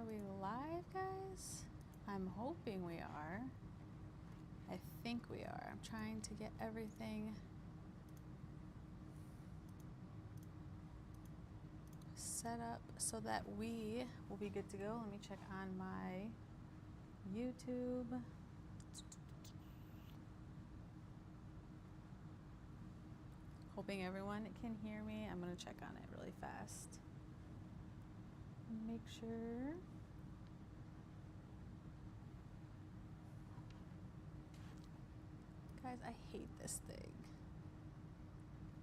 Are we live, guys? I'm hoping we are. I think we are. I'm trying to get everything set up so that we will be good to go. Let me check on my YouTube. Hoping everyone can hear me. I'm going to check on it really fast. Make sure. Guys, I hate this thing.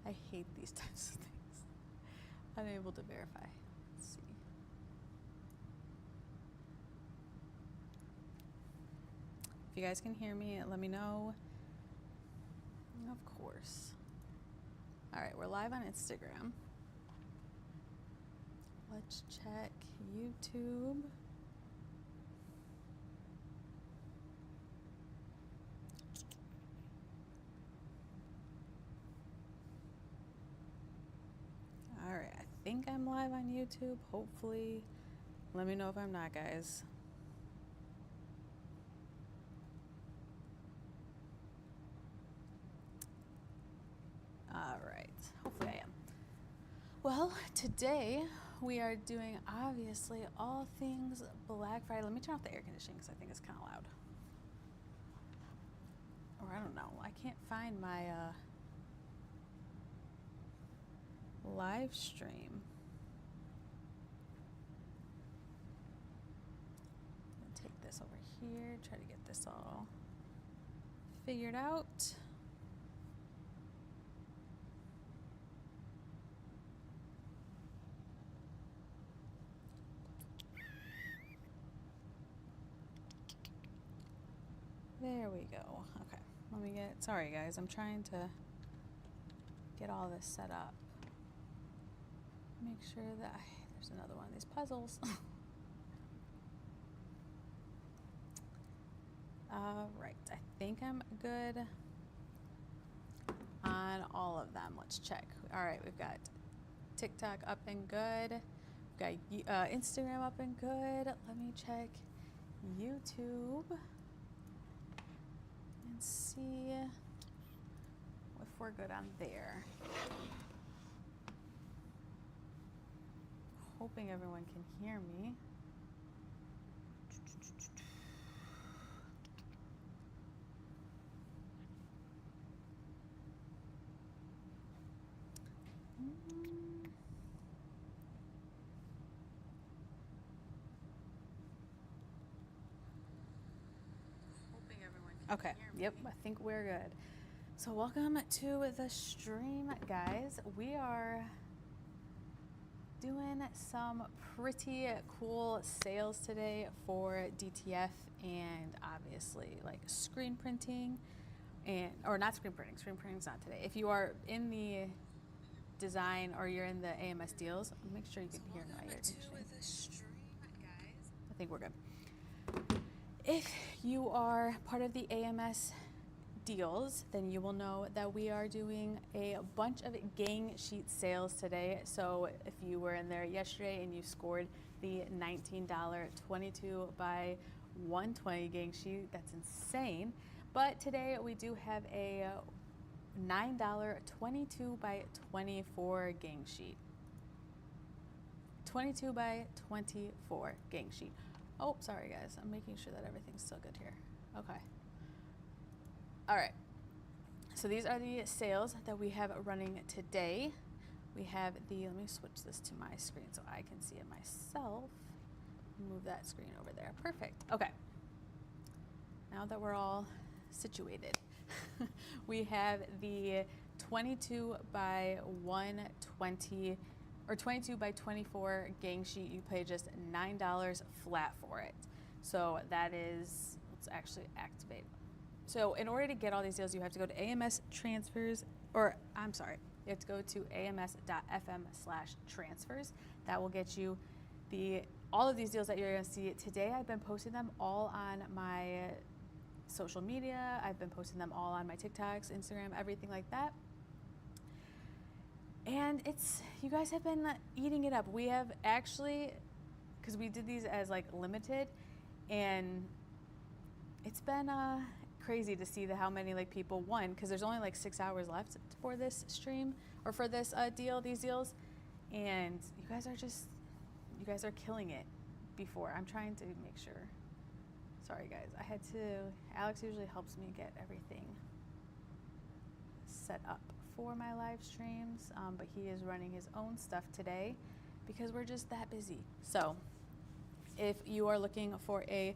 I hate these types of things. Unable to verify. Let's see. If you guys can hear me, let me know. Of course. All right, we're live on Instagram. Let's check YouTube. All right, I think I'm live on YouTube. Hopefully, let me know if I'm not, guys. All right, hopefully I am. Well, today we are doing obviously all things Black Friday. Let me turn off the air conditioning because I think it's kind of loud. Or I don't know. I can't find my live stream. I'm gonna take this over here, try to get this all figured out. There we go. Okay, let me get, sorry guys, I'm trying to get all this set up. Make sure that, there's another one of these puzzles. All right, I think I'm good on all of them. Let's check. All right, we've got TikTok up and good. We've got Instagram up and good. Let me check YouTube and see if we're good on there. Hoping everyone can hear me. Hoping everyone can hear me. Yep, I think we're good. So welcome to the stream, guys. We are doing some pretty cool sales today for DTF and obviously like screen printing or not screen printing. Screen printing's not today. If you are in the design or you're in the AMS deals, make sure you can hear my air conditioning. I think we're good. If you are part of the AMS deals, then you will know that we are doing a bunch of gang sheet sales today. So if you were in there yesterday and you scored the $19 22 by 120 gang sheet, that's insane. But today we do have a $9 22 by 24 gang sheet. 22 by 24 gang sheet. Oh, sorry guys, I'm making sure that everything's still good here. Okay. All right, so these are the sales that we have running today. We have the, let me switch this to my screen so I can see it myself. Move that screen over there. Perfect. Okay. Now that we're all situated, we have the 22 by 120 or 22 by 24 gang sheet. You pay just $9 flat for it. So that is, let's actually activate. So in order to get all these deals, you have to go to AMS transfers, or I'm sorry, you have to go to ams.fm/transfers. That will get you all of these deals that you're gonna see today. I've been posting them all on my social media. I've been posting them all on my TikToks, Instagram, everything like that. And you guys have been eating it up. We have actually, because we did these as like limited, and it's been crazy to see how many like people won, because there's only like 6 hours left for this stream or for this these deals, and you guys are killing it. Before I'm trying to make sure. Sorry guys, Alex usually helps me get everything set up for my live streams, but he is running his own stuff today because we're just that busy. So if you are looking for a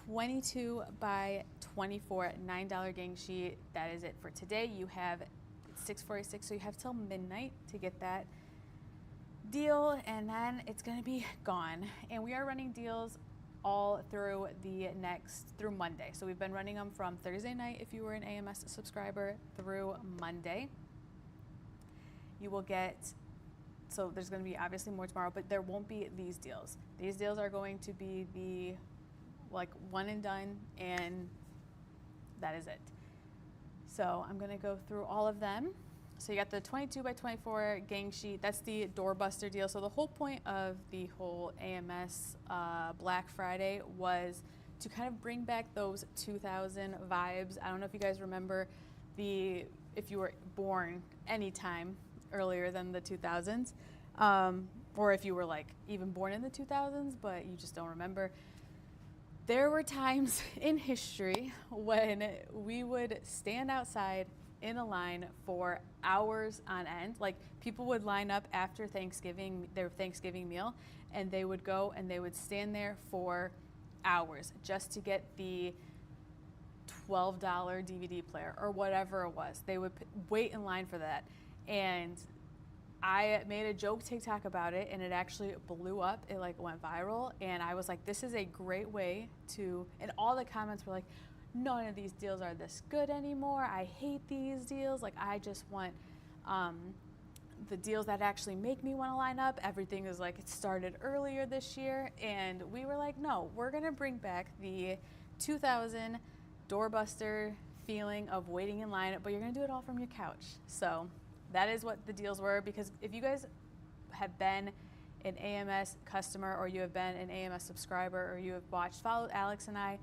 22 by 24 $9 gang sheet, that is it for today. You have 6:46, so you have till midnight to get that deal, and then it's going to be gone. And we are running deals all through through Monday. So we've been running them from Thursday night if you were an AMS subscriber through Monday. You will get, so there's going to be obviously more tomorrow, but there won't be these deals. These deals are going to be the like one and done, and that is it. So I'm going to go through all of them. So you got the 22 by 24 gang sheet. That's the doorbuster deal. So the whole point of the whole AMS Black Friday was to kind of bring back those 2000 vibes. I don't know if you guys remember if you were born anytime earlier than the 2000s, or if you were like even born in the 2000s, but you just don't remember. There were times in history when we would stand outside in a line for hours on end. Like, people would line up after Thanksgiving, their Thanksgiving meal, and they would go and they would stand there for hours just to get the $12 DVD player or whatever it was. They would wait in line for that. And I made a joke TikTok about it, and it actually blew up. It like went viral, and I was like, this is a great way to, and all the comments were like, none of these deals are this good anymore. I hate these deals. Like, I just want the deals that actually make me want to line up. Everything is like, it started earlier this year. And we were like, no, we're going to bring back the 2000 doorbuster feeling of waiting in line, but you're going to do it all from your couch. So that is what the deals were, because if you guys have been an AMS customer, or you have been an AMS subscriber, or you have followed Alex and I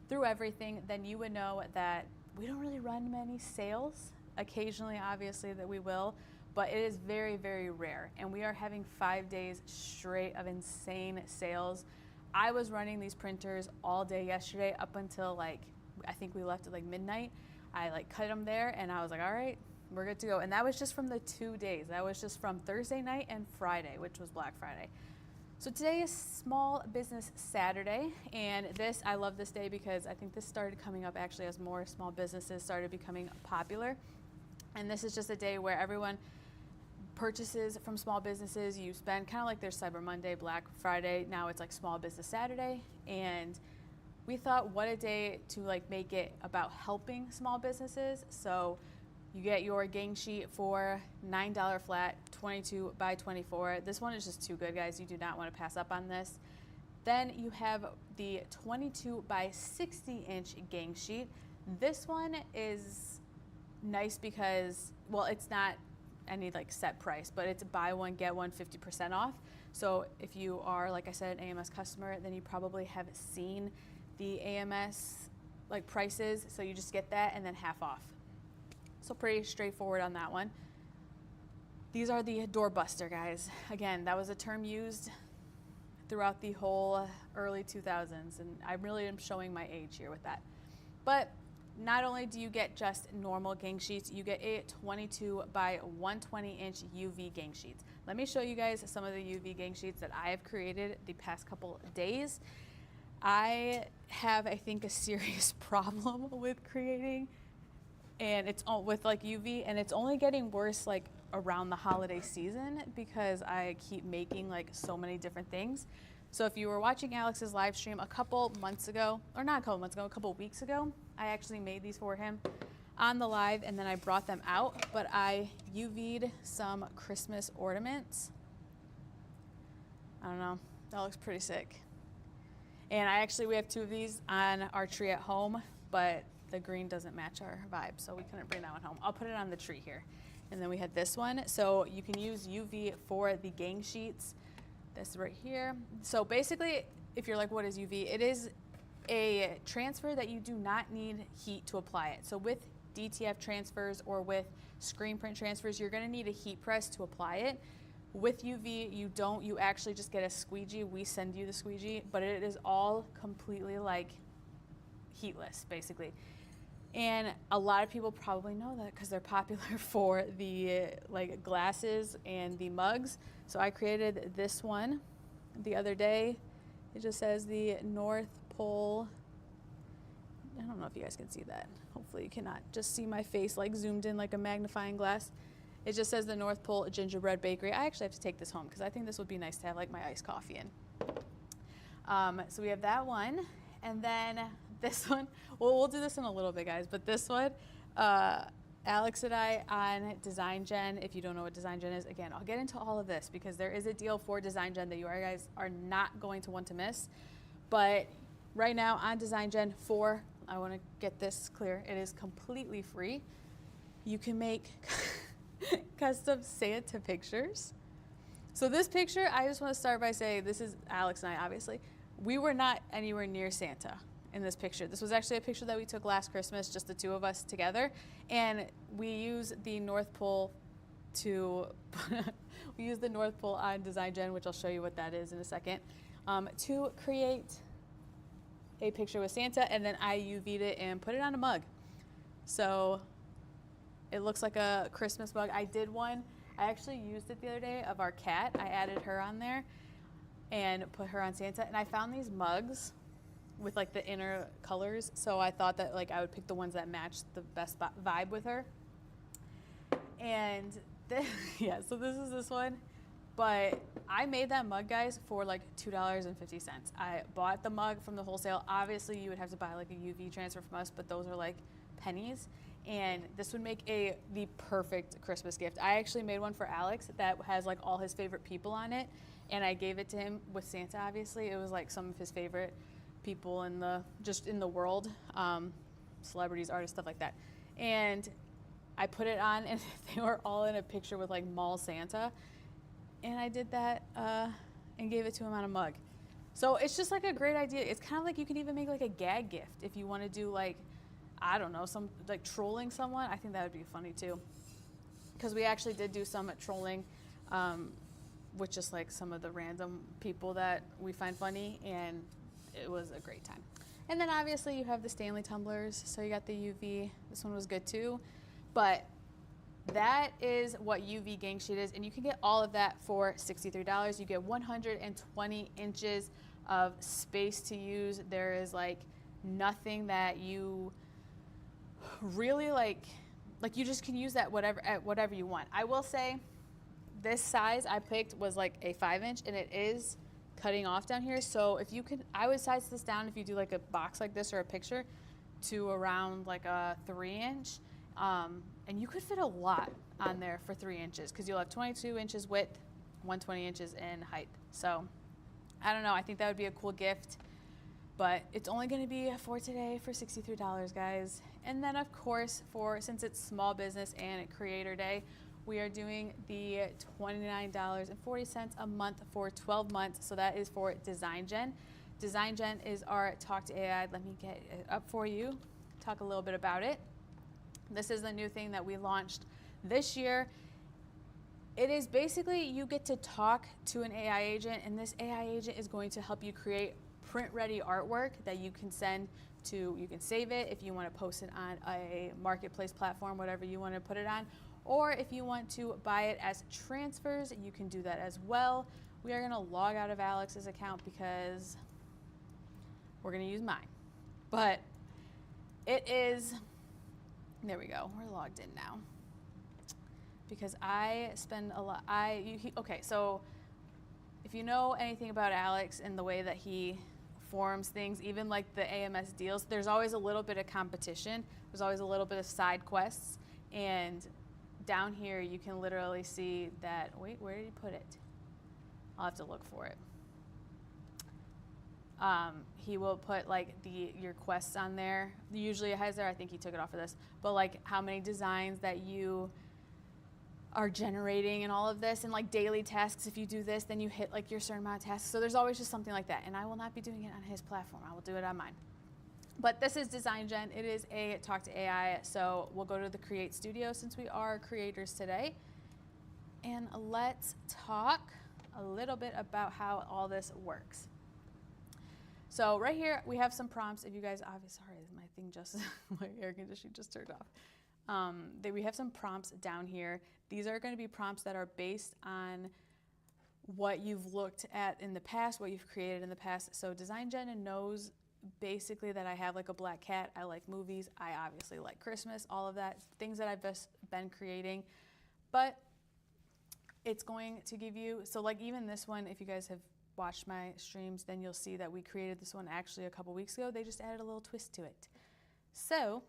through everything, then you would know that we don't really run many sales. Occasionally, obviously, that we will, but it is very, very rare. And we are having 5 days straight of insane sales. I was running these printers all day yesterday up until like, I think we left at like midnight. I like cut them there, and I was like, all right, we're good to go. And that was just from the 2 days. That was just from Thursday night and Friday, which was Black Friday. So today is Small Business Saturday, and I love this day because I think this started coming up actually as more small businesses started becoming popular. And this is just a day where everyone purchases from small businesses. You spend kind of like there's Cyber Monday, Black Friday. Now it's like Small Business Saturday, and we thought, what a day to like make it about helping small businesses. So you get your gang sheet for $9 flat, 22 by 24. This one is just too good, guys. You do not want to pass up on this. Then you have the 22 by 60 inch gang sheet. This one is nice because, well, it's not any like set price, but it's buy one, get one 50% off. So if you are, like I said, an AMS customer, then you probably have seen the AMS like prices. So you just get that and then half off. So pretty straightforward on that one. These are the doorbuster, guys. Again, that was a term used throughout the whole early 2000s, and I really am showing my age here with that. But not only do you get just normal gang sheets, you get a 22 by 120 inch UV gang sheets. Let me show you guys some of the UV gang sheets that I have created the past couple days. I have, I think, a serious problem with creating, and it's all with like UV, and it's only getting worse like around the holiday season because I keep making like so many different things. So if you were watching Alex's live stream a couple months ago, or not a couple months ago, a couple weeks ago, I actually made these for him on the live, and then I brought them out, but I UV'd some Christmas ornaments. I don't know, that looks pretty sick. And we have two of these on our tree at home, but the green doesn't match our vibe, so we couldn't bring that one home. I'll put it on the tree here. And then we had this one. So you can use UV for the gang sheets. this right here. So basically, if you're like, what is UV? It is a transfer that you do not need heat to apply it. So with DTF transfers or with screen print transfers, you're gonna need a heat press to apply it. With UV, you don't, you actually just get a squeegee. We send you the squeegee, but it is all completely like heatless, basically. And a lot of people probably know that because they're popular for the like glasses and the mugs. So I created this one the other day. It just says the North Pole. I don't know if you guys can see that. Hopefully you cannot just see my face like zoomed in like a magnifying glass. It just says the North Pole Gingerbread Bakery. I actually have to take this home because I think this would be nice to have like my iced coffee in. So we have that one. And then this one, well, we'll do this in a little bit, guys, but this one, Alex and I on Design Gen. If you don't know what Design Gen is, again, I'll get into all of this because there is a deal for Design Gen that you guys are not going to want to miss. But right now on Design Gen 4, I want to get this clear. It is completely free. You can make custom Santa pictures. So this picture, I just want to start by saying this is Alex and I, obviously. We were not anywhere near Santa in this picture. This was actually a picture that we took last Christmas, just the two of us together. And we use the North Pole to, we use the North Pole on Design Gen, which I'll show you what that is in a second, to create a picture with Santa, and then I UV'd it and put it on a mug. So it looks like a Christmas mug. I did one, I actually used it the other day of our cat. I added her on there and put her on Santa, and I found these mugs with like the inner colors, so I thought that like I would pick the ones that matched the best vibe with her. And yeah, so this is this one, but I made that mug, guys, for like $2.50. I bought the mug from the wholesale. Obviously you would have to buy like a UV transfer from us, but those are like pennies, and this would make the perfect Christmas gift. I actually made one for Alex that has like all his favorite people on it, and I gave it to him with Santa. Obviously it was like some of his favorite people in the world, celebrities, artists, stuff like that. And I put it on, and they were all in a picture with like mall Santa, and I did that and gave it to him on a mug. So it's just like a great idea. It's kind of like you can even make like a gag gift if you want to do like, I don't know, some like trolling someone. I think that would be funny too, because we actually did do some trolling with just like some of the random people that we find funny, and it was a great time. And then obviously you have the Stanley tumblers, so you got the UV. This one was good too, but that is what UV gang sheet is, and you can get all of that for $63. You get 120 inches of space to use. There is like nothing that you really like you just can use that at whatever you want. I will say this size I picked was like a 5-inch, and it is cutting off down here. So if you could, I would size this down if you do like a box like this or a picture to around like a 3-inch. And you could fit a lot on there for 3 inches because you'll have 22 inches width, 120 inches in height. So I don't know, I think that would be a cool gift, but it's only going to be for today for $63, guys. And then of course, since it's small business and creator day, we are doing the $29.40 a month for 12 months. So that is for Design Gen. Design Gen is our Talk to AI. Let me get it up for you, talk a little bit about it. This is the new thing that we launched this year. It is basically you get to talk to an AI agent, and this AI agent is going to help you create print-ready artwork that you can send to, you can save it if you want to post it on a marketplace platform, whatever you want to put it on, or if you want to buy it as transfers, you can do that as well. We are going to log out of Alex's account because we're going to use mine. But it is, there we go, we're logged in now. Because I spend a lot, okay, so if you know anything about Alex and the way that he forms things, even like the AMS deals, there's always a little bit of competition. There's always a little bit of side quests. And down here, you can literally see that, wait, where did he put it? I'll have to look for it. He will put like your quests on there. Usually it has there, I think he took it off of this, but like how many designs that you are generating and all of this, and like daily tasks. If you do this, then you hit like your certain amount of tasks. So there's always just something like that. And I will not be doing it on his platform. I will do it on mine. But this is Design Gen. It is a Talk to AI. So we'll go to the Create Studio since we are creators today. And let's talk a little bit about how all this works. So right here, we have some prompts. If you guys, obviously, sorry, my thing just, my air conditioning just turned off. We have some prompts down here. These are going to be prompts that are based on what you've looked at in the past, what you've created in the past. So Design Gen knows basically that I have like a black cat. I like movies. I obviously like Christmas, all of that, things that I've just been creating. But it's going to give you, so like even this one, if you guys have watched my streams, then you'll see that we created this one actually a couple weeks ago. They just added a little twist to it. So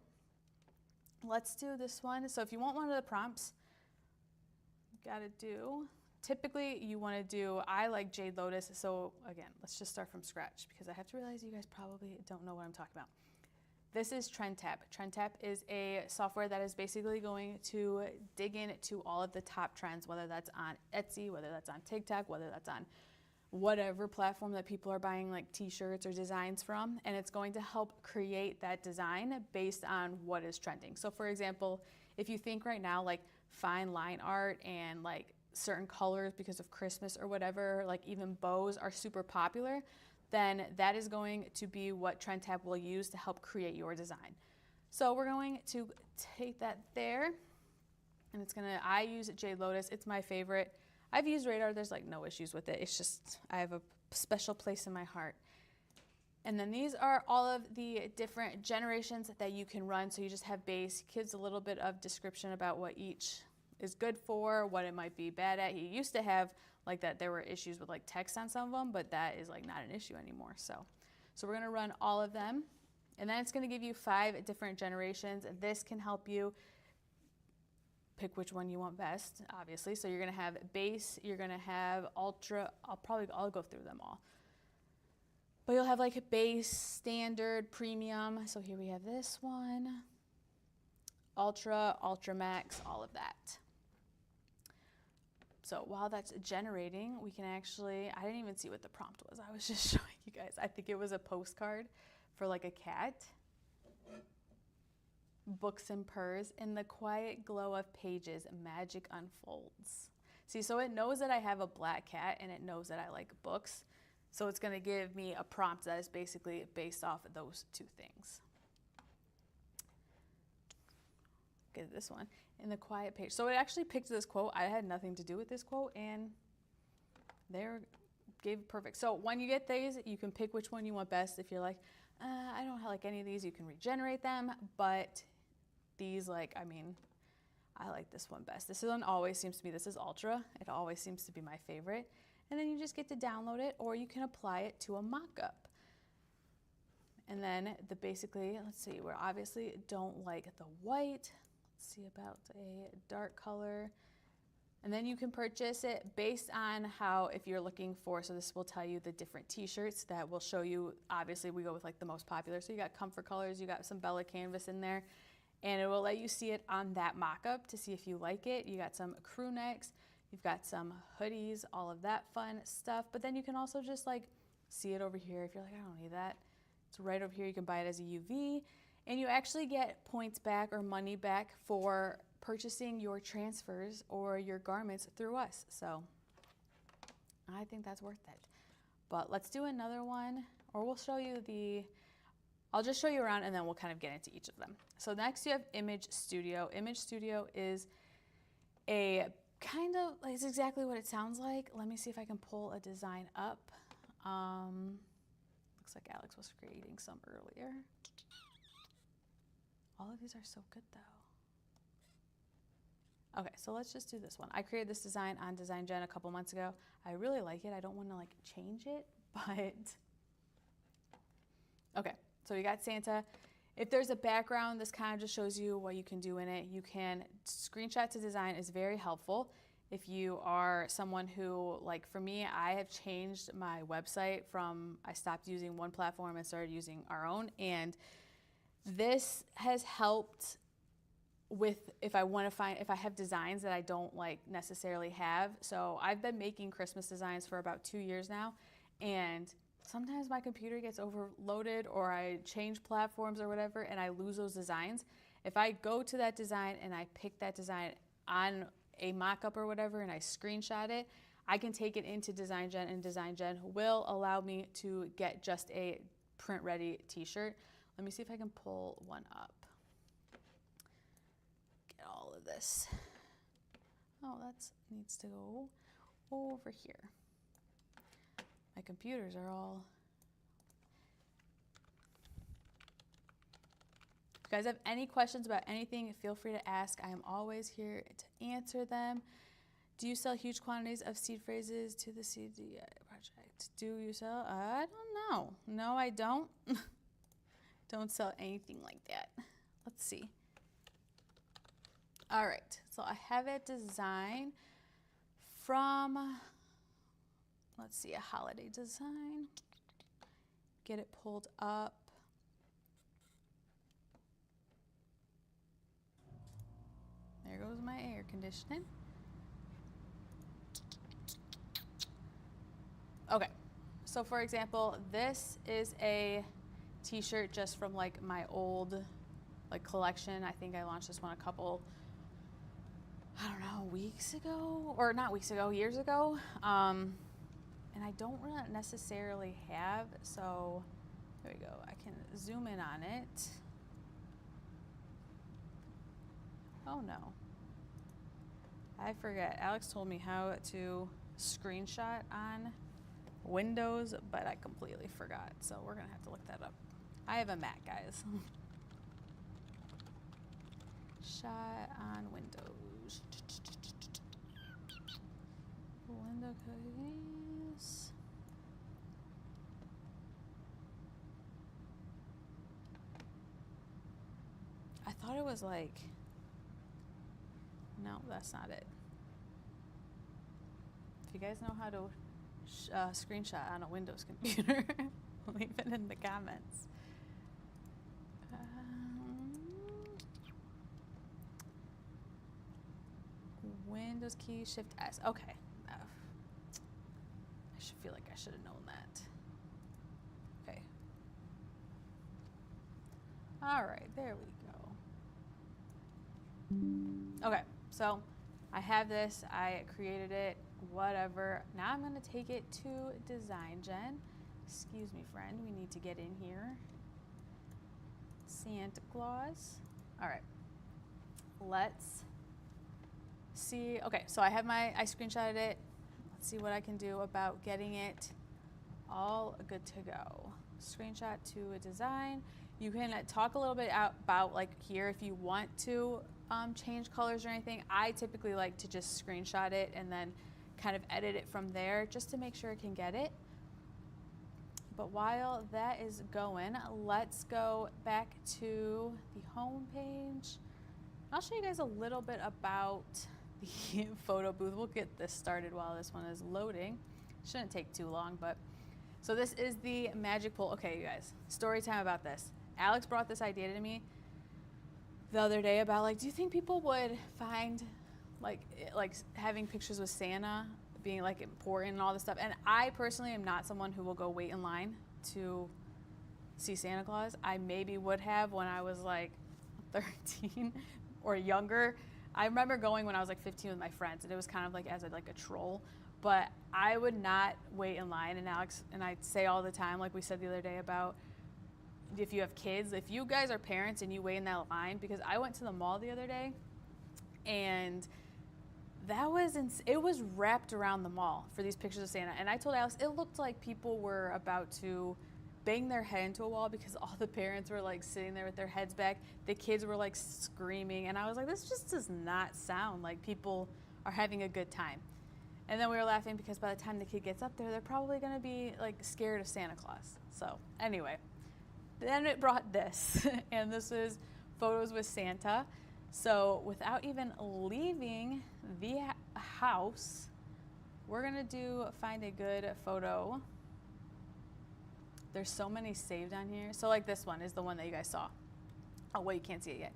let's do this one. So if you want one of the prompts, you gotta do, typically you wanna do, I like Jade Lotus. So again, let's just start from scratch because I have to realize you guys probably don't know what I'm talking about. This is TrendTap. TrendTap is a software that is basically going to dig into all of the top trends, whether that's on Etsy, whether that's on TikTok, whether that's on whatever platform that people are buying like t-shirts or designs from, and it's going to help create that design based on what is trending. So for example, if you think right now like fine line art and like certain colors because of Christmas or whatever, like even bows are super popular, then that is going to be what TrendTap will use to help create your design. So we're going to take that there, and it's gonna, I use Jade Lotus, it's my favorite. I've used Radar, there's like no issues with it. It's just, I have a special place in my heart. And then these are all of the different generations that you can run. So you just have base, gives a little bit of description about what each is good for, what it might be bad at. You used to have like that there were issues with like text on some of them, but that is like not an issue anymore. So we're gonna run all of them. And then it's gonna give you 5 different generations. This can help you pick which one you want best, obviously. So you're gonna have base, you're gonna have ultra, I'll go through them all. But you'll have like base, standard, premium. So here we have this one, ultra, ultra max, all of that. So while that's generating, we can actually, I didn't even see what the prompt was. I was just showing you guys. I think it was a postcard for like a cat. Books and purrs, in the quiet glow of pages, magic unfolds. See, so it knows that I have a black cat and it knows that I like books. So it's gonna give me a prompt that is basically based off of those 2 things. Get this one, in the quiet page. So it actually picked this quote. I had nothing to do with this quote, and there gave perfect. So when you get these, you can pick which one you want best. If you're like, I don't like any of these, you can regenerate them, but these, like, I mean, I like this one best. This one always seems to be, this is ultra. It always seems to be my favorite. And then you just get to download it, or you can apply it to a mock-up. And then basically, let's see, we obviously don't like the white. Let's see about a dark color. And then you can purchase it based on how, if you're looking for, so this will tell you the different t-shirts that will show you, obviously we go with like the most popular. So you got comfort colors, you got some Bella canvas in there, and it will let you see it on that mock-up to see if you like it. You got some crew necks, you've got some hoodies, all of that fun stuff. But then you can also just like see it over here. If you're like, I don't need that, it's right over here. You can buy it as a UV, and you actually get points back or money back for purchasing your transfers or your garments through us. So I think that's worth it. But let's do another one, or we'll show you I'll just show you around and then we'll kind of get into each of them. So next you have Image Studio. Image Studio is a kind of, it's exactly what it sounds like. Let me see if I can pull a design up. Looks like Alex was creating some earlier. All of these are so good though. Okay, so let's just do this one. I created this design on Design Gen a couple months ago. I really like it. I don't want to like change it, but okay. So you got Santa. If there's a background, this kind of just shows you what you can do in it. You can screenshot to design is very helpful. If you are someone who, like for me, I have changed my website from, I stopped using one platform and started using our own, and this has helped if I have designs that I don't like necessarily have. So I've been making Christmas designs for about 2 years now, and sometimes my computer gets overloaded or I change platforms or whatever and I lose those designs. If I go to that design and I pick that design on a mock-up or whatever and I screenshot it, I can take it into Design Gen, and Design Gen will allow me to get just a print-ready t-shirt. Let me see if I can pull one up. Get all of this. Oh, that needs to go over here. My computers are all... If you guys have any questions about anything, feel free to ask. I am always here to answer them. Do you sell huge quantities of seed phrases to the CDI project? Do you sell? I don't know. No, I don't. Don't sell anything like that. Let's see. All right, so I have a design from, let's see, a holiday design. Get it pulled up. There goes my air conditioning. Okay, so for example, this is a t-shirt just from like my old like collection. I think I launched this one a couple, I don't know, weeks ago, or not weeks ago, years ago. And I don't really necessarily have, so there we go. I can zoom in on it. Oh no. I forget. Alex told me how to screenshot on Windows, but I completely forgot. So we're gonna have to look that up. I have a Mac, guys. Shot on Windows. Window cookies. I thought it was like, no, that's not it. If you guys know how to screenshot on a Windows computer, leave it in the comments. Windows key, Shift S. Okay. I should feel like I should have known that. Okay. All right, there we go. Okay, so I have this, I created it, whatever. Now I'm gonna take it to Design Gen. Excuse me, friend, we need to get in here. Santa Claus. All right, let's see. Okay, so I screenshotted it. Let's see what I can do about getting it all good to go. Screenshot to a design. You can talk a little bit about like here if you want to change colors or anything. I typically like to just screenshot it and then kind of edit it from there just to make sure I can get it. But while that is going, let's go back to the home page. I'll show you guys a little bit about the photo booth. We'll get this started while this one is loading. Shouldn't take too long, but so this is the magic pool. Okay, you guys, story time about this. Alex brought this idea to me the other day about like, do you think people would find like having pictures with Santa being like important and all this stuff? And I personally am not someone who will go wait in line to see Santa Claus. I maybe would have when I was like 13 or younger. I remember going when I was like 15 with my friends, and it was kind of like as a troll. But I would not wait in line. And Alex and I say all the time, like we said the other day about if you have kids, if you guys are parents and you wait in that line, because I went to the mall the other day, and it was wrapped around the mall for these pictures of Santa. And I told Alex, it looked like people were about to bang their head into a wall because all the parents were like sitting there with their heads back. The kids were like screaming. And I was like, this just does not sound like people are having a good time. And then we were laughing because by the time the kid gets up there, they're probably going to be like scared of Santa Claus. So anyway, then it brought this. And this is photos with Santa. So without even leaving the house, we're going to find a good photo. There's so many saved on here. So like this one is the one that you guys saw. Oh, wait, you can't see it yet.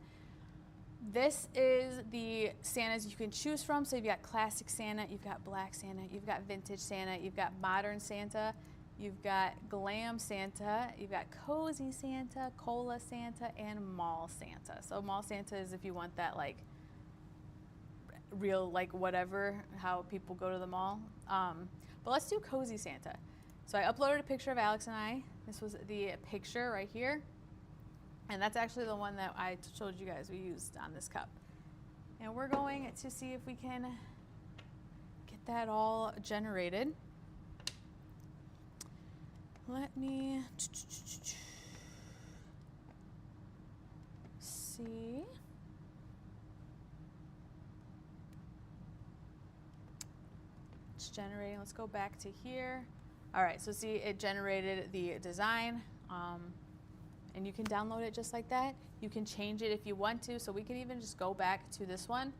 This is the Santas you can choose from. So you've got classic Santa, you've got black Santa, you've got vintage Santa, you've got modern Santa, you've got glam Santa, you've got cozy Santa, cola Santa, and mall Santa. So mall Santa is if you want that like real, like whatever, how people go to the mall. But let's do cozy Santa. So I uploaded a picture of Alex and I. This was the picture right here. And that's actually the one that I showed you guys we used on this cup. And we're going to see if we can get that all generated. Let me see. It's generating. Let's go back to here. All right, so see, it generated the design. And you can download it just like that. You can change it if you want to. So we can even just go back to this one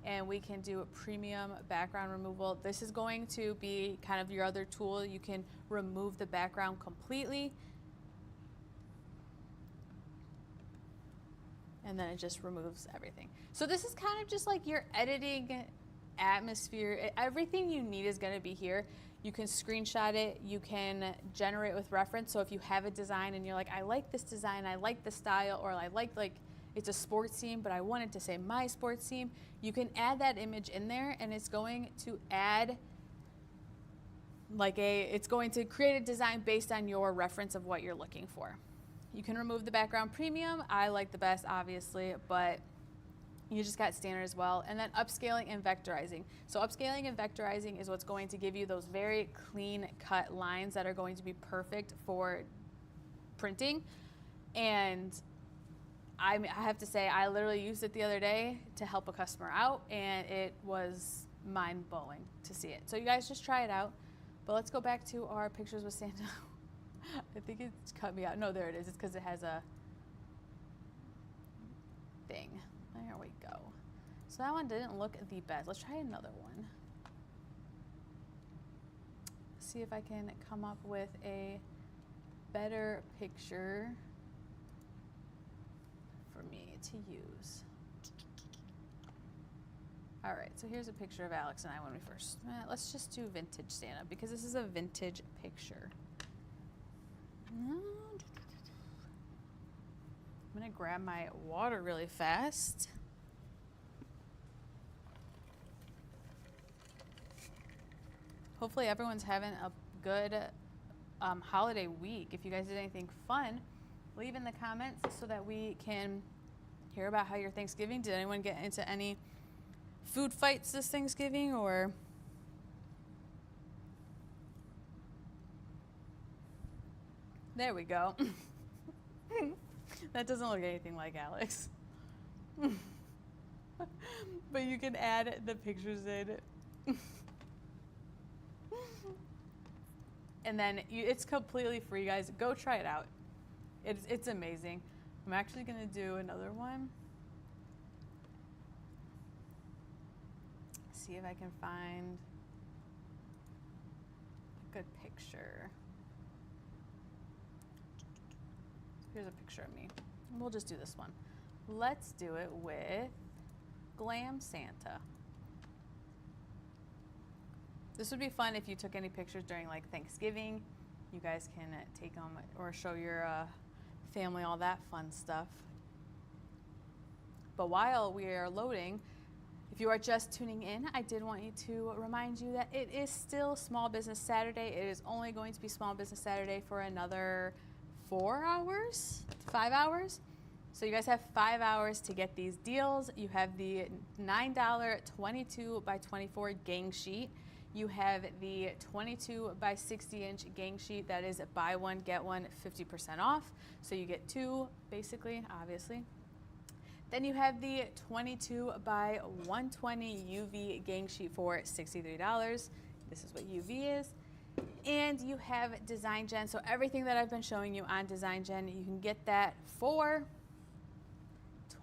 and we can do a premium background removal. This is going to be kind of your other tool. You can remove the background completely. And then it just removes everything. So this is kind of just like your editing atmosphere. Everything you need is gonna be here. You can screenshot it, you can generate with reference. So if you have a design and you're like, I like this design, I like the style, or I like it's a sports theme, but I wanted to say my sports theme, you can add that image in there and it's going to add it's going to create a design based on your reference of what you're looking for. You can remove the background premium. I like the best, obviously, but you just got standard as well. And then upscaling and vectorizing. So upscaling and vectorizing is what's going to give you those very clean cut lines that are going to be perfect for printing. And I have to say, I literally used it the other day to help a customer out, and it was mind-blowing to see it. So you guys just try it out. But let's go back to our pictures with Santa. I think it's cut me out. No, there it is. It's because it has a thing. There we go. So that one didn't look the best. Let's try another one. See if I can come up with a better picture for me to use. All right, so here's a picture of Alex and I when we first met. Let's just do vintage Santa because this is a vintage picture. I'm gonna grab my water really fast. Hopefully everyone's having a good holiday week. If you guys did anything fun, leave in the comments so that we can hear about how your Thanksgiving. Did anyone get into any food fights this Thanksgiving or? There we go. That doesn't look anything like Alex. But you can add the pictures in. And then it's completely free, guys. Go try it out. It's amazing. I'm actually gonna do another one. See if I can find a good picture. Here's a picture of me. We'll just do this one. Let's do it with Glam Santa. This would be fun if you took any pictures during like Thanksgiving. You guys can take them or show your family all that fun stuff. But while we are loading, if you are just tuning in, I did want you to remind you that it is still Small Business Saturday. It is only going to be Small Business Saturday for another 4 hours, 5 hours. So you guys have 5 hours to get these deals. You have the $9 22 by 24 gang sheet. You have the 22 by 60 inch gang sheet that is buy one, get one, 50% off. So you get two, basically, obviously. Then you have the 22 by 120 UV gang sheet for $63. This is what UV is. And you have Design Gen. So everything that I've been showing you on Design Gen, you can get that for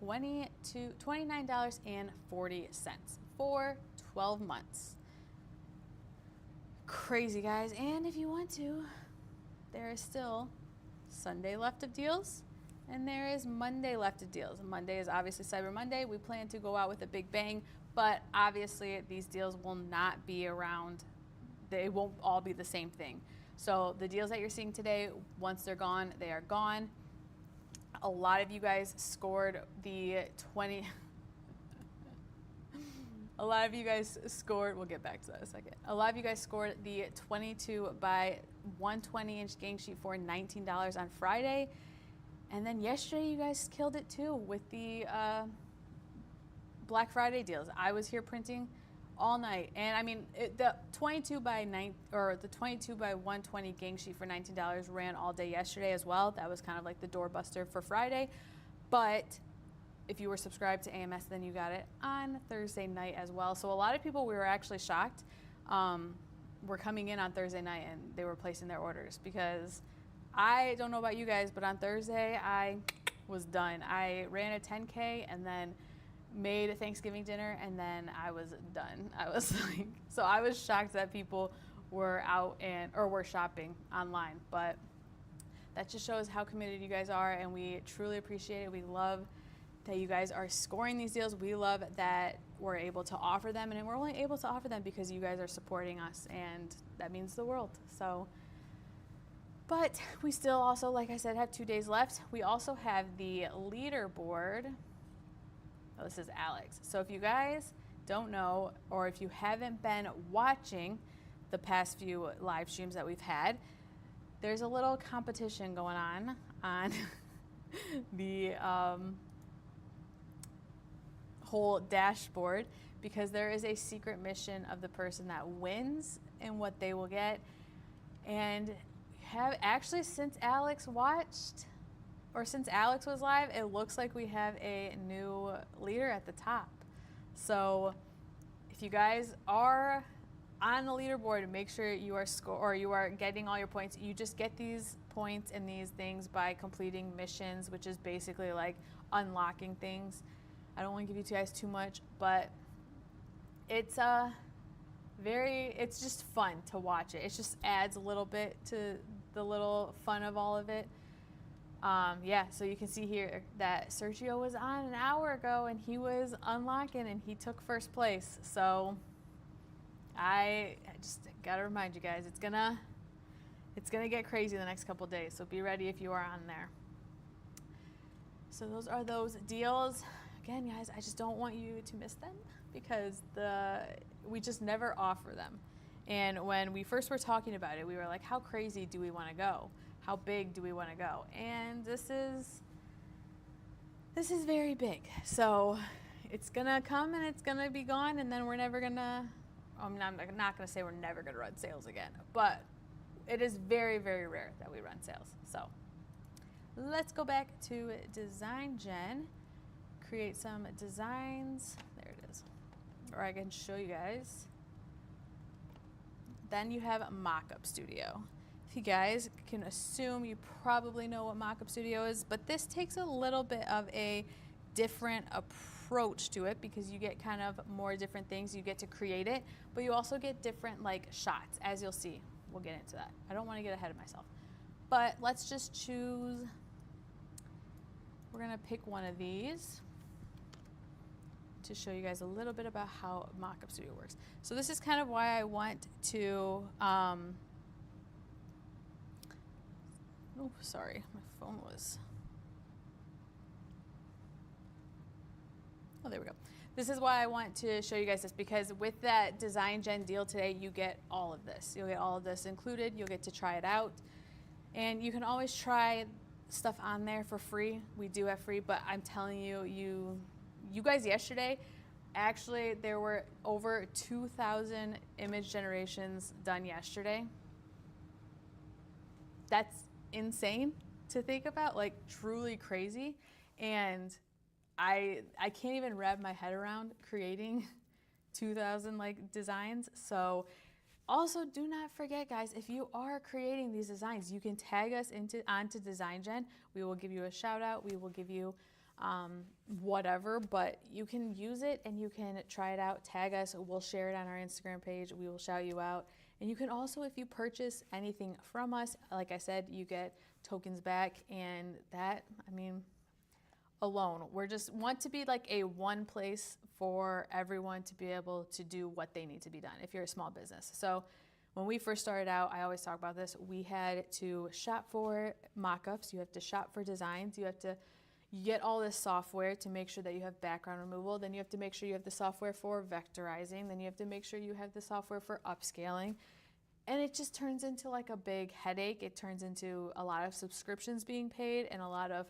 $29.40 for 12 months. Crazy, guys. And if you want to, there is still Sunday left of deals And there is Monday left of deals. Monday is obviously Cyber Monday. We plan to go out with a big bang, but obviously these deals will not be around. They won't all be the same thing. So the deals that you're seeing today, once they're gone, they are gone. A lot of you guys scored the 20. A lot of you guys scored, we'll get back to that in a second. A lot of you guys scored the 22 by 120 inch gang sheet for $19 on Friday. And then yesterday you guys killed it too with the Black Friday deals. I was here printing all night. And I mean, the 22 by 120 gang sheet for $19 ran all day yesterday as well. That was kind of like the doorbuster for Friday. But if you were subscribed to AMS, then you got it on Thursday night as well. So a lot of people, we were actually shocked, were coming in on Thursday night and they were placing their orders, because I don't know about you guys, but on Thursday I was done. I ran a 10K and then made a Thanksgiving dinner and then I was done. I was like, so I was shocked that people were out or were shopping online, but that just shows how committed you guys are, and we truly appreciate it. We love that you guys are scoring these deals. We love that we're able to offer them, and we're only able to offer them because you guys are supporting us, and that means the world. So, but we still also, like I said, have 2 days left. We also have the leaderboard. Oh, this is Alex. So if you guys don't know, or if you haven't been watching the past few live streams that we've had, there's a little competition going on the whole dashboard, because there is a secret mission of the person that wins and what they will get. And have actually, since Alex watched, or since Alex was live, it looks like we have a new leader at the top. So if you guys are on the leaderboard, make sure you are getting all your points. You just get these points and these things by completing missions, which is basically like unlocking things. I don't want to give you guys too much, but it's it's just fun to watch it. It just adds a little bit to the little fun of all of it. Yeah, so you can see here that Sergio was on an hour ago and he was unlocking and he took first place. So I just gotta remind you guys, it's gonna get crazy the next couple days. So be ready if you are on there. So those are those deals. Again, guys, I just don't want you to miss them, because we just never offer them. And when we first were talking about it, we were like, how crazy do we want to go? How big do we want to go? And this is very big. So it's gonna come and it's gonna be gone, and then we're never gonna. I'm not gonna say we're never gonna run sales again, but it is very, very rare that we run sales. So let's go back to Design Gen. Create some designs. There it is. Or I can show you guys. Then you have Mockup Studio. If you guys can assume, you probably know what Mockup Studio is, but this takes a little bit of a different approach to it, because you get kind of more different things. You get to create it, but you also get different like shots, as you'll see. We'll get into that. I don't want to get ahead of myself, but let's just choose. We're gonna pick one of these to show you guys a little bit about how Mockup Studio works. So this is kind of why I want to, oh, sorry, my phone was, oh, there we go. This is why I want to show you guys this, because with that Design Gen deal today, you get all of this. You'll get all of this included. You'll get to try it out. And you can always try stuff on there for free. We do have free, but I'm telling you, you guys yesterday, actually there were over 2,000 image generations done yesterday. That's insane to think about, like truly crazy. And I can't even wrap my head around creating 2,000 like designs. So also, do not forget, guys, if you are creating these designs, you can tag us onto Design Gen. We will give you a shout out. We will give you whatever, but you can use it and you can try it out, tag us, we'll share it on our Instagram page, we will shout you out, And you can also, if you purchase anything from us, like I said, you get tokens back, and that, I mean, alone, we're just want to be like a one place for everyone to be able to do what they need to be done if you're a small business. So when we first started out, I always talk about this, we had to shop for mock-ups, you have to shop for designs, you have to get all this software to make sure that you have background removal, then you have to make sure you have the software for vectorizing, then you have to make sure you have the software for upscaling. And it just turns into like a big headache. It turns into a lot of subscriptions being paid and a lot of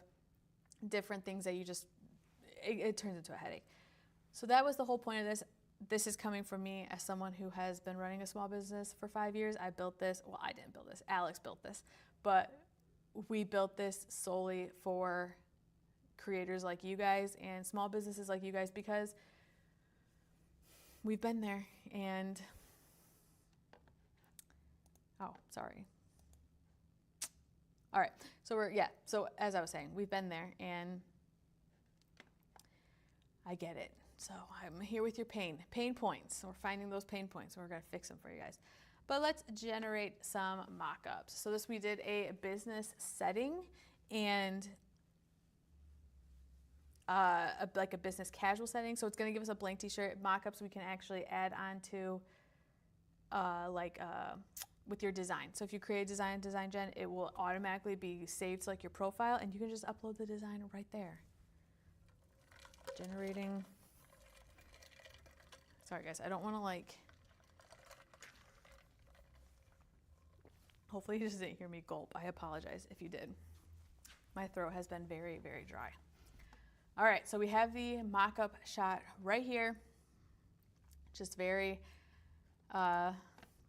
different things that it turns into a headache. So that was the whole point of this. This is coming from me as someone who has been running a small business for 5 years. I built this, well, I didn't build this, Alex built this, but we built this solely for creators like you guys and small businesses like you guys, because we've been there. And oh, sorry. All right, so as I was saying, we've been there, and I get it. So I'm here with your pain points. We're finding those pain points, and we're gonna fix them for you guys. But let's generate some mock-ups. So we did a business setting and like a business casual setting. So it's gonna give us a blank t-shirt. Mock-ups we can actually add on to with your design. So if you create a design gen, it will automatically be saved to like your profile, and you can just upload the design right there. Generating. Sorry guys, I don't want to like, hopefully you just didn't hear me gulp. I apologize if you did. My throat has been very, very dry. All right, so we have the mock-up shot right here. Just very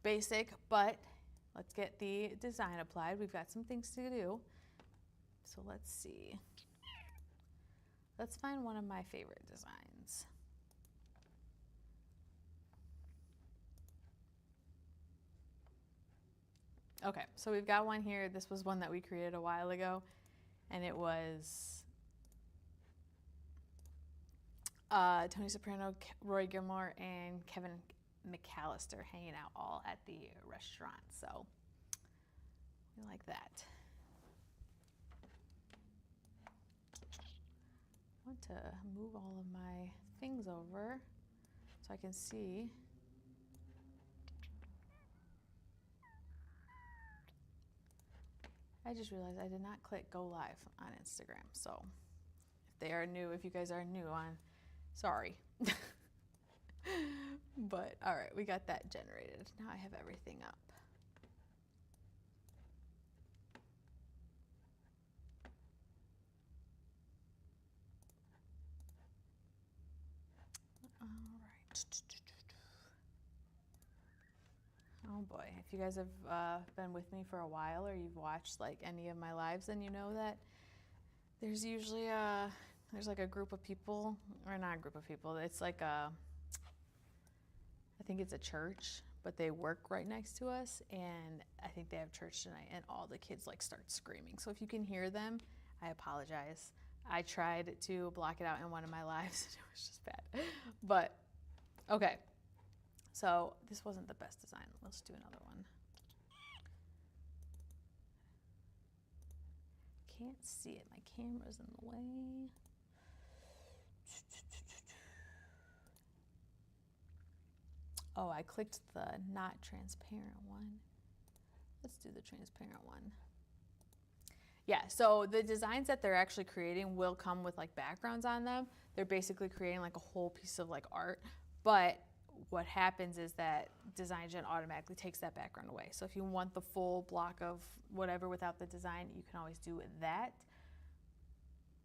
basic, but let's get the design applied. We've got some things to do. So let's see. Let's find one of my favorite designs. Okay, so we've got one here. This was one that we created a while ago, and it was Tony Soprano, Roy Gilmore, and Kevin McAllister hanging out all at the restaurant. So we like that. I want to move all of my things over so I can see. I just realized I did not click go live on Instagram. So if you guys are new on, sorry. But all right, we got that generated. Now I have everything up. All right. Oh boy, if you guys have been with me for a while, or you've watched like any of my lives, then you know that there's usually there's like a group of people, or not a group of people, it's like I think it's a church, but they work right next to us, and I think they have church tonight, and all the kids like start screaming. So if you can hear them, I apologize. I tried to block it out in one of my lives, and it was just bad. But okay, so this wasn't the best design. Let's do another one. Can't see it. My camera's in the way. Oh, I clicked the not transparent one. Let's do the transparent one. Yeah, so the designs that they're actually creating will come with like backgrounds on them. They're basically creating like a whole piece of like art, but what happens is that Design Gen automatically takes that background away. So if you want the full block of whatever without the design, you can always do that.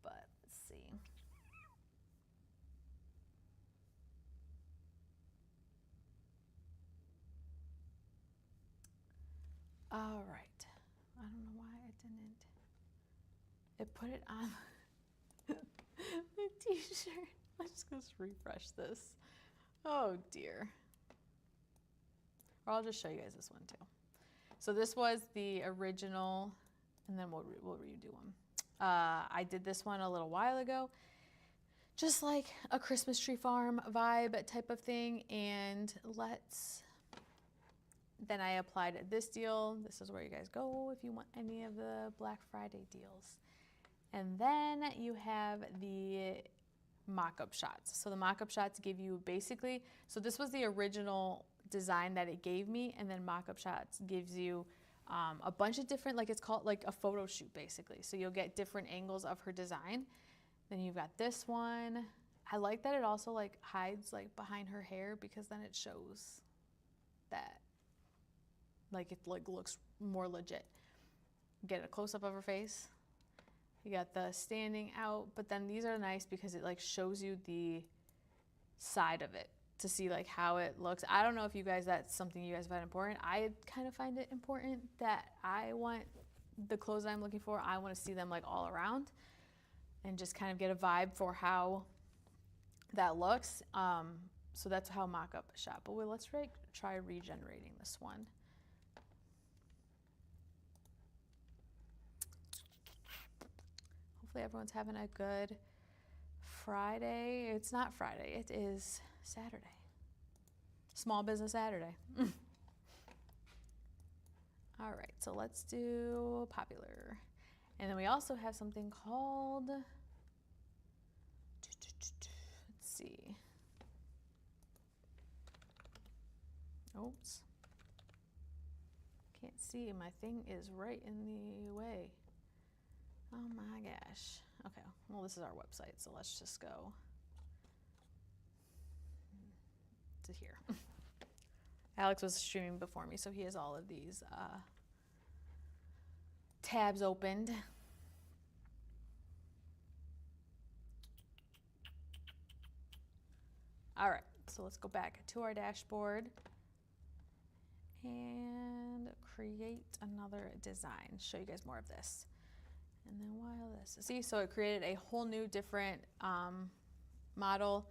But let's see. All right. I don't know why it didn't. It put it on the t-shirt. I'm just going to refresh this. Oh dear. Or I'll just show you guys this one too. So this was the original, and then we'll redo them. I did this one a little while ago, just like a Christmas tree farm vibe type of thing. And let's Then I applied this deal. This is where you guys go if you want any of the Black Friday deals. And then you have the mock-up shots. So the mock-up shots give you basically, so this was the original design that it gave me, and then mock-up shots gives you a bunch of different, like it's called like a photo shoot basically. So you'll get different angles of her design. Then you've got this one. I like that it also like hides like behind her hair, because then it shows that like it like looks more legit. Get a close-up of her face. You got the standing out, but then these are nice because it like shows you the side of it to see like how it looks. I don't know if you guys, that's something you guys find important. I kind of find it important that I want the clothes I'm looking for, I want to see them like all around and just kind of get a vibe for how that looks. So that's how mock-up shot. But let's try regenerating this one. Hopefully everyone's having a good Friday. It's not Friday, it is Saturday. Small Business Saturday. All right, so let's do popular. And then we also have something called, let's see. Oops. Can't see, my thing is right in the way. Oh my gosh. Okay, well this is our website, so let's just go to here. Alex was streaming before me, so he has all of these tabs opened. All right, so let's go back to our dashboard and create another design. Show you guys more of this. And then while this, see, so it created a whole new different model.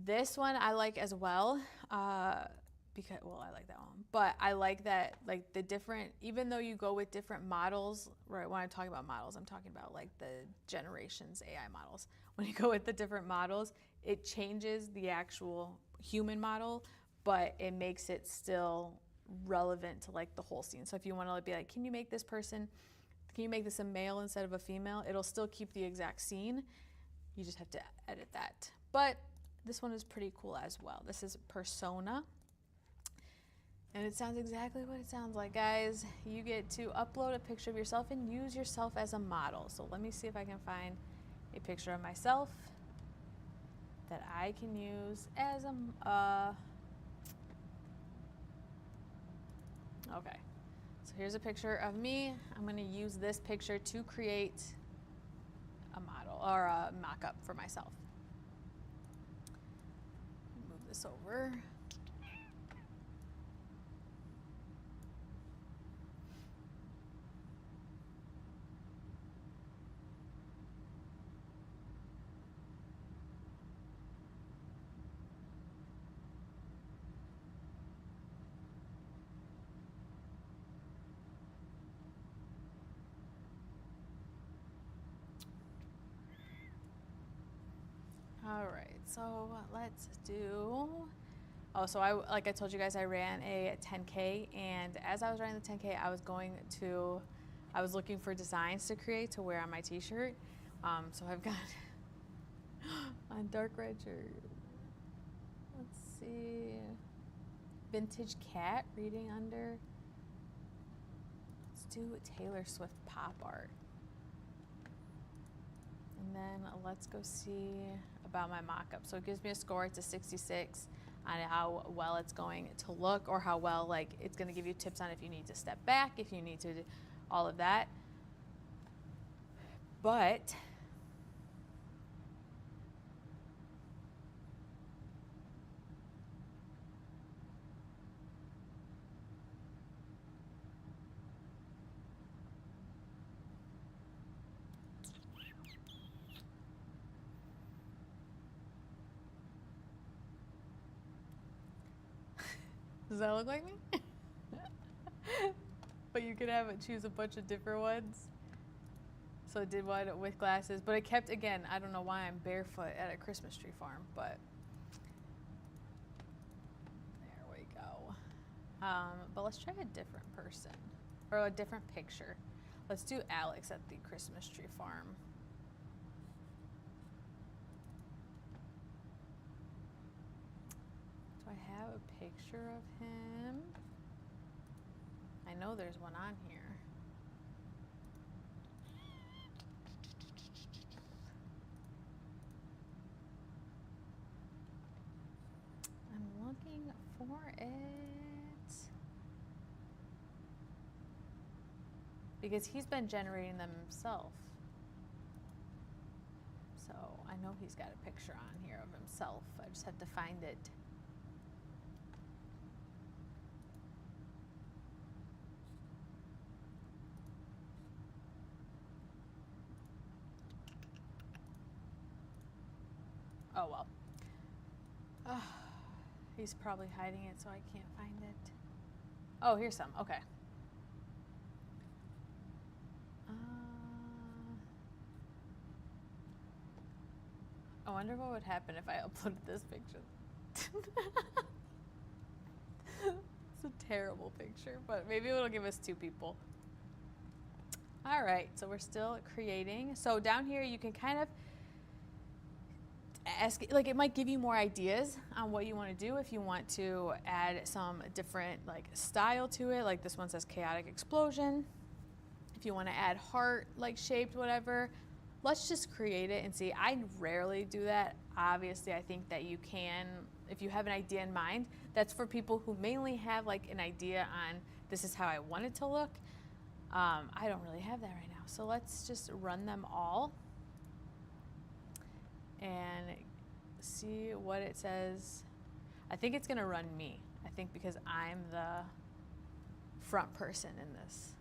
This one I like as well, because, well, I like that one, but I like that, like the different, even though you go with different models, right, when I'm talking about models, I'm talking about like the generations AI models. When you go with the different models, it changes the actual human model, but it makes it still relevant to like the whole scene. So if you want to be like, can you make this person, can you make this a male instead of a female? It'll still keep the exact scene. You just have to edit that. But this one is pretty cool as well. This is Persona. And it sounds exactly what it sounds like, guys. You get to upload a picture of yourself and use yourself as a model. So let me see if I can find a picture of myself that I can use as a, okay. So here's a picture of me. I'm gonna use this picture to create a model or a mock-up for myself. Move this over. All right, so let's do, oh, so like I told you guys, I ran a 10K, and as I was running the 10K, I was looking for designs to create to wear on my t-shirt. So I've got a dark red shirt. Let's see, vintage cat reading under. Let's do Taylor Swift pop art. And then let's go see about my mock-up. So it gives me a score, it's a 66 on how well it's going to look, or how well, like, it's gonna give you tips on if you need to step back, if you need to do all of that. But does that look like me? But you could have it choose a bunch of different ones. So it did one with glasses, but it kept, again, I don't know why I'm barefoot at a Christmas tree farm, but there we go. But let's try a different person or a different picture. Let's do Alex at the Christmas tree farm. Do I have a picture of him? I know there's one on here. I'm looking for it. Because he's been generating them himself. So I know he's got a picture on here of himself. I just have to find it. Oh well. He's probably hiding it, so I can't find it. Oh, here's some. Okay. I wonder what would happen if I uploaded this picture. It's a terrible picture, but maybe it'll give us 2 people. All right, so we're still creating. So down here, you can kind of ask, like it might give you more ideas on what you want to do. If you want to add some different like style to it, like this one says chaotic explosion. If you want to add heart like shaped, whatever. Let's just create it and see. I rarely do that. Obviously, I think that you can, if you have an idea in mind, that's for people who mainly have like an idea on this is how I want it to look. I don't really have that right now. So let's just run them all and see what it says. I think it's gonna run me. I think because I'm the front person in this.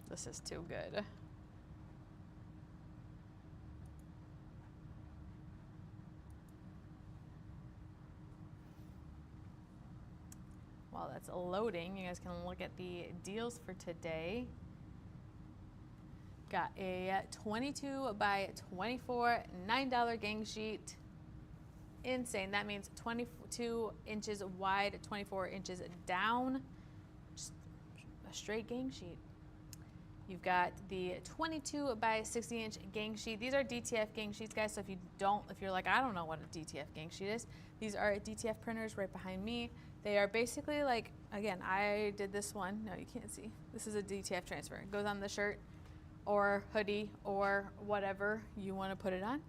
This is too good. While that's loading, you guys can look at the deals for today. Got a 22 by 24 $9 gang sheet. Insane. That means 22 inches wide, 24 inches down. Just a straight gang sheet. You've got the 22 by 60 inch gang sheet. These are DTF gang sheets, guys. So if you're like, I don't know what a DTF gang sheet is, these are DTF printers right behind me. They are basically like, again, I did this one. No, you can't see. This is a DTF transfer. It goes on the shirt or hoodie or whatever you want to put it on.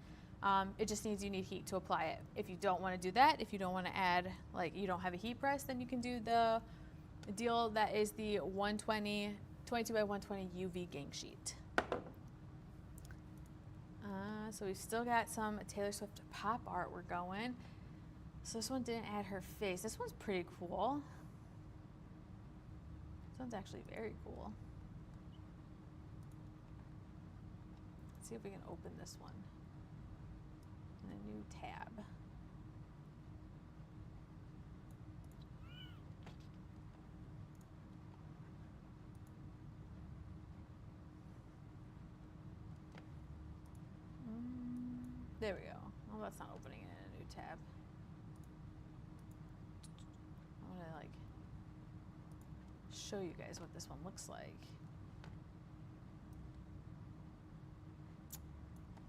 It just needs, you need heat to apply it. If you don't want to do that, if you don't want to add, like you don't have a heat press, then you can do the deal that is the 120 22 by 120 UV gang sheet. So we've still got some Taylor Swift pop art we're going. So this one didn't add her face. This one's pretty cool. This one's actually very cool. Let's see if we can open this one in a new tab. There we go. Well, that's not opening it in a new tab. I want to like show you guys what this one looks like.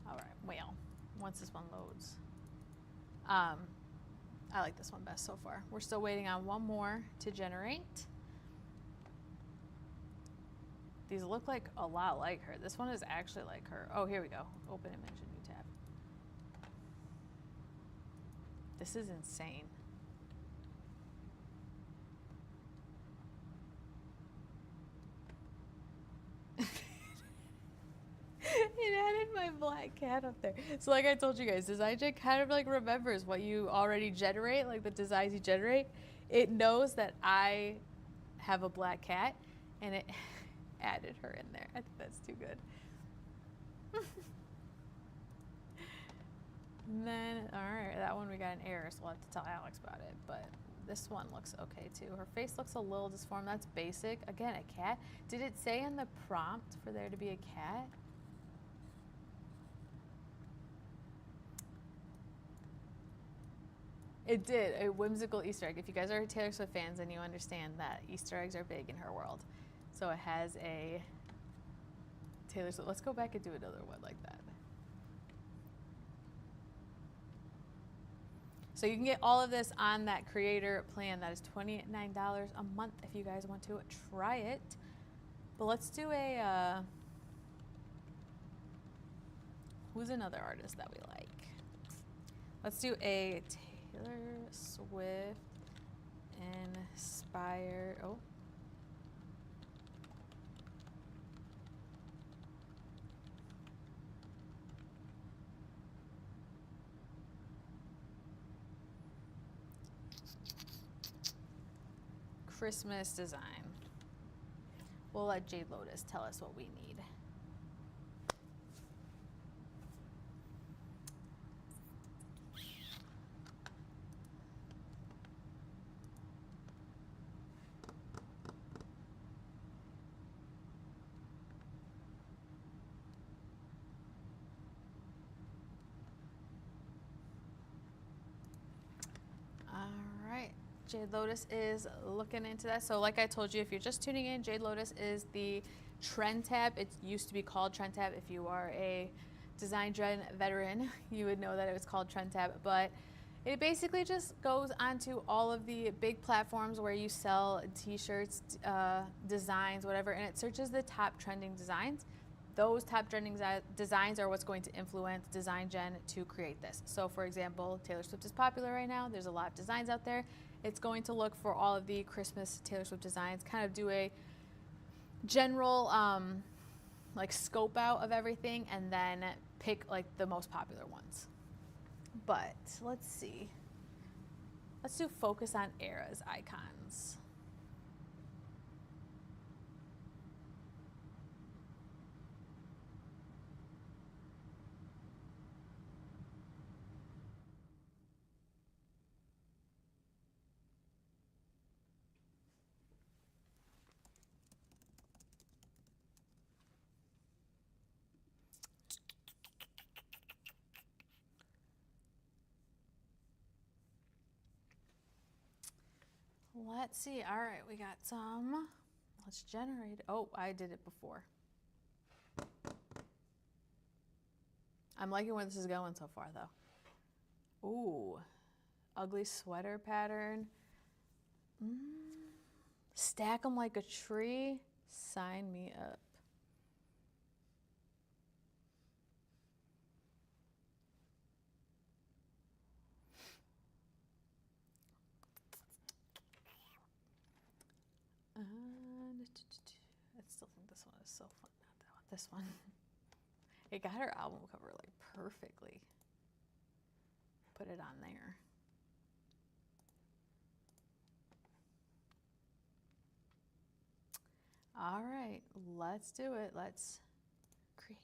All right, well, once this one loads. I like this one best so far. We're still waiting on one more to generate. These look like a lot like her. This one is actually like her. Oh, here we go. Open image, a new tab. This is insane. It added my black cat up there. So like I told you guys, DesignJig kind of like remembers what you already generate, like the designs you generate. It knows that I have a black cat and it added her in there. I think that's too good. And then, all right, that one we got an error, so we'll have to tell Alex about it. But this one looks okay too. Her face looks a little disformed. That's basic. Again, a cat. Did it say in the prompt for there to be a cat? It did, a whimsical Easter egg. If you guys are Taylor Swift fans, then you understand that Easter eggs are big in her world. So it has a Taylor Swift. Let's go back and do another one like that. So you can get all of this on that creator plan. That is $29 a month if you guys want to try it. But let's do a, who's another artist that we like? Let's do a Taylor Swift inspired, oh. Christmas design. We'll let Jade Lotus tell us what we need. Jade Lotus is looking into that. So like I told you, if you're just tuning in, Jade Lotus is the trend tab. It used to be called trend tab. If you are a design gen veteran, you would know that it was called trend tab. But it basically just goes onto all of the big platforms where you sell t-shirts, designs, whatever, and it searches the top trending designs. Those top trending designs are what's going to influence design gen to create this. So for example, Taylor Swift is popular right now. There's a lot of designs out there. It's going to look for all of the Christmas Taylor Swift designs, kind of do a general like scope out of everything, and then pick like the most popular ones. But let's see. Let's do focus on eras icons. Let's see. All right, we got some. Let's generate. Oh, I did it before. I'm liking where this is going so far, though. Ooh, ugly sweater pattern. Stack them like a tree. Sign me up. I still think this one is so fun. Not that one. This one. It got her album cover like perfectly. Put it on there. All right, let's do it. Let's create it.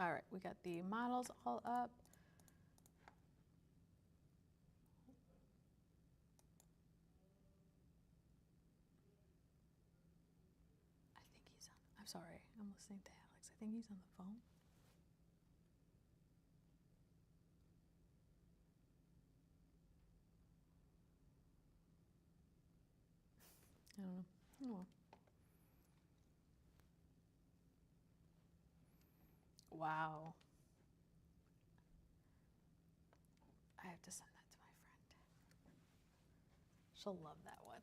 All right, we got the models all up. I think he's on, I'm sorry, I'm listening to Alex. I think he's on the phone. I don't know. Oh. Wow. I have to send that to my friend. She'll love that one.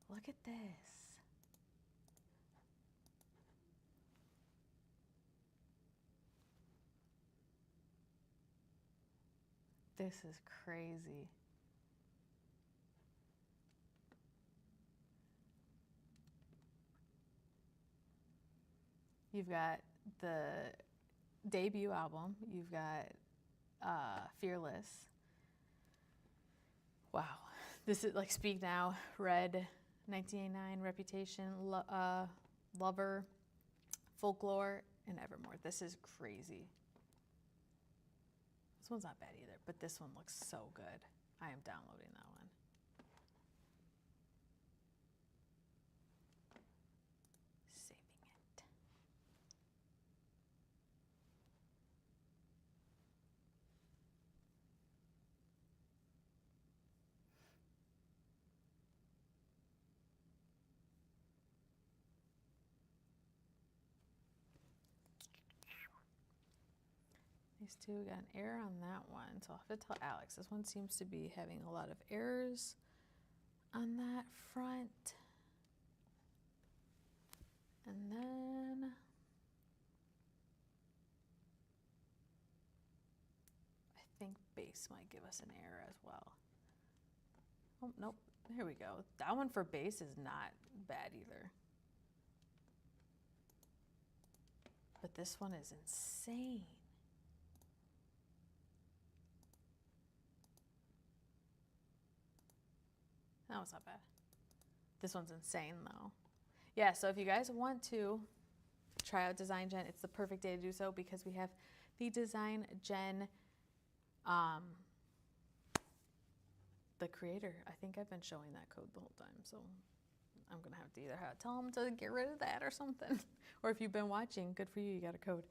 Look at this. This is crazy. You've got the debut album. You've got Fearless. Wow. This is like Speak Now, Red, 1989, Reputation, Lover, Folklore, and Evermore. This is crazy. This one's not bad either, but this one looks so good. I am downloading that one. Saving it. These two got an error on that one, so I'll have to tell Alex. This one seems to be having a lot of errors on that front. And then I think base might give us an error as well. Oh, nope, there we go. That one for base is not bad either. But this one is insane. That one's not bad. This one's insane though. Yeah, so if you guys want to try out Design Gen, it's the perfect day to do so because we have the Design Gen, the creator. I think I've been showing that code the whole time, so I'm gonna have to either tell them to get rid of that or something. Or if you've been watching, good for you, you got a code.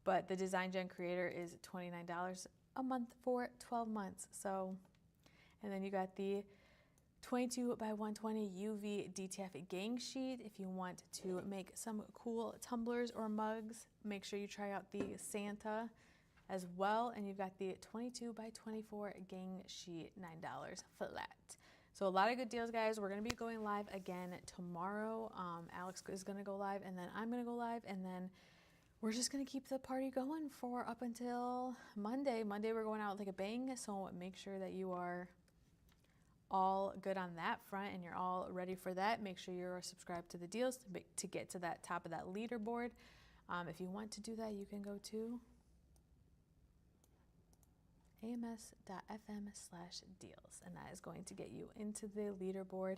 But the Design Gen creator is $29 a month for 12 months. So, and then you got the 22 by 120 UV DTF gang sheet. If you want to make some cool tumblers or mugs, make sure you try out the Santa as well. And you've got the 22 by 24 gang sheet, $9 flat. So a lot of good deals, guys. We're going to be going live again tomorrow. Alex is going to go live, and then I'm going to go live, and then we're just going to keep the party going for up until Monday. Monday, we're going out like a bang, so make sure that you are all good on that front and you're all ready for that. Make sure you're subscribed to the deals to get to that top of that leaderboard. If you want to do that, you can go to ams.fm/deals, and that is going to get you into the leaderboard,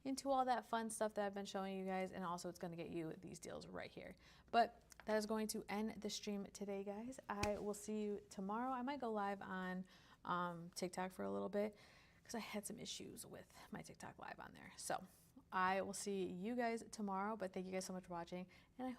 into all that fun stuff that I've been showing you guys, and also it's going to get you these deals right here. But that is going to end the stream today, guys. I will see you tomorrow. I might go live on TikTok for a little bit because I had some issues with my TikTok live on there. So I will see you guys tomorrow, but thank you guys so much for watching, and I hope